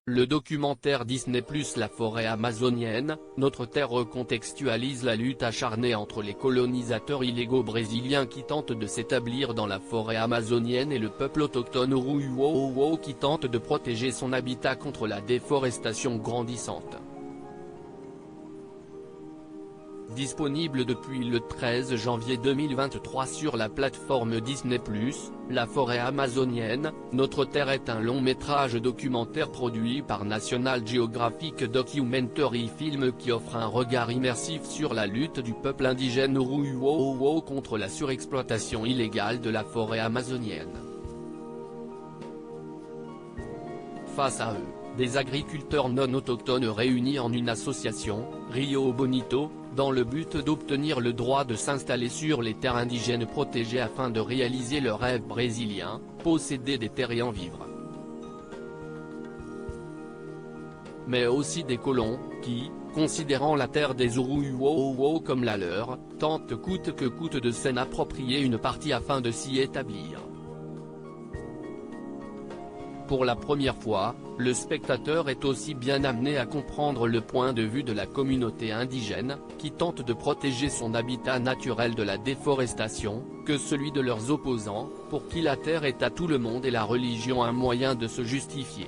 Le documentaire Disney+ La forêt amazonienne, Notre Terre recontextualise la lutte acharnée entre les colonisateurs illégaux brésiliens qui tentent de s'établir dans la forêt amazonienne et le peuple autochtone Uruuo qui tente de protéger son habitat contre la déforestation grandissante. Disponible depuis le 13 janvier 2023 sur la plateforme Disney+, La forêt amazonienne, Notre Terre est un long-métrage documentaire produit par National Geographic Documentary Film qui offre un regard immersif sur la lutte du peuple indigène Uruuo contre la surexploitation illégale de la forêt amazonienne. Face à eux, des agriculteurs non autochtones réunis en une association, Rio Bonito, dans le but d'obtenir le droit de s'installer sur les terres indigènes protégées afin de réaliser leur rêve brésilien, posséder des terres et en vivre. Mais aussi des colons, qui, considérant la terre des Uruuo comme la leur, tentent coûte que coûte de s'en approprier une partie afin de s'y établir. Pour la première fois, le spectateur est aussi bien amené à comprendre le point de vue de la communauté indigène, qui tente de protéger son habitat naturel de la déforestation, que celui de leurs opposants, pour qui la terre est à tout le monde et la religion un moyen de se justifier.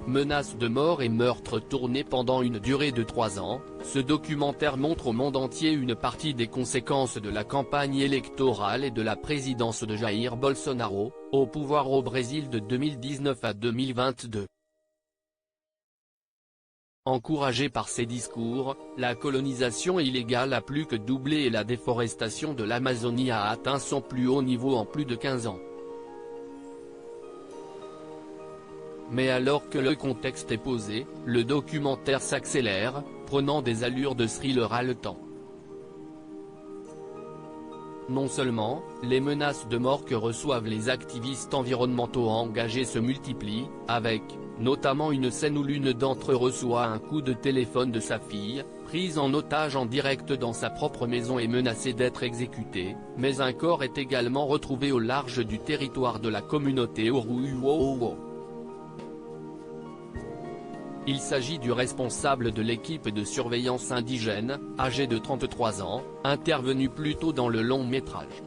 Menaces de mort et meurtres tournés pendant une durée de 3 ans, ce documentaire montre au monde entier une partie des conséquences de la campagne électorale et de la présidence de Jair Bolsonaro, au pouvoir au Brésil de 2019 à 2022. Encouragée par ses discours, la colonisation illégale a plus que doublé et la déforestation de l'Amazonie a atteint son plus haut niveau en plus de 15 ans. Mais alors que le contexte est posé, le documentaire s'accélère, prenant des allures de thriller haletant. Non seulement, les menaces de mort que reçoivent les activistes environnementaux engagés se multiplient, avec, notamment une scène où l'une d'entre eux reçoit un coup de téléphone de sa fille, prise en otage en direct dans sa propre maison et menacée d'être exécutée, mais un corps est également retrouvé au large du territoire de la communauté Uruuo. Il s'agit du responsable de l'équipe de surveillance indigène, âgé de 33 ans, intervenu plus tôt dans le long métrage.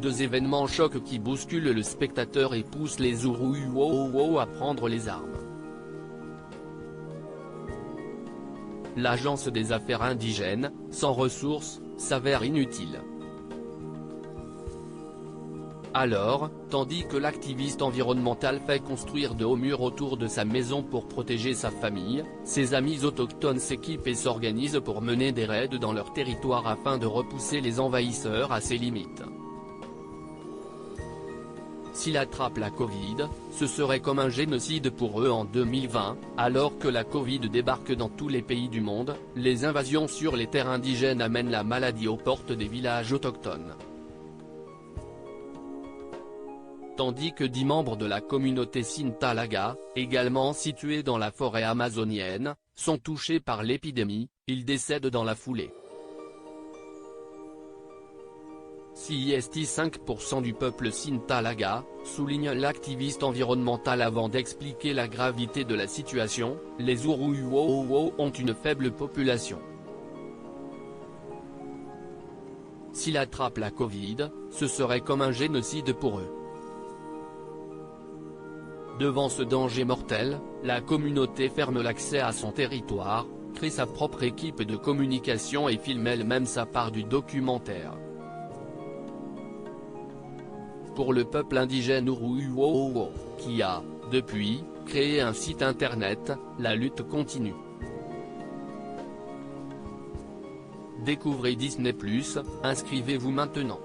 Deux événements chocs qui bousculent le spectateur et poussent les Uruuo à prendre les armes. L'agence des affaires indigènes, sans ressources, s'avère inutile. Alors, tandis que l'activiste environnemental fait construire de hauts murs autour de sa maison pour protéger sa famille, ses amis autochtones s'équipent et s'organisent pour mener des raids dans leur territoire afin de repousser les envahisseurs à ses limites. S'il attrape la Covid, ce serait comme un génocide pour eux en 2020, alors que la Covid débarque dans tous les pays du monde, les invasions sur les terres indigènes amènent la maladie aux portes des villages autochtones. Tandis que 10 membres de la communauté Sintalaga, également située dans la forêt amazonienne, sont touchés par l'épidémie, ils décèdent dans la foulée. CIST 5% du peuple Sintalaga, souligne l'activiste environnemental avant d'expliquer la gravité de la situation, les Uruuo ont une faible population. S'il attrape la Covid, ce serait comme un génocide pour eux. Devant ce danger mortel, la communauté ferme l'accès à son territoire, crée sa propre équipe de communication et filme elle-même sa part du documentaire. Pour le peuple indigène Uruuo, qui a, depuis, créé un site internet, la lutte continue. Découvrez Disney+, inscrivez-vous maintenant.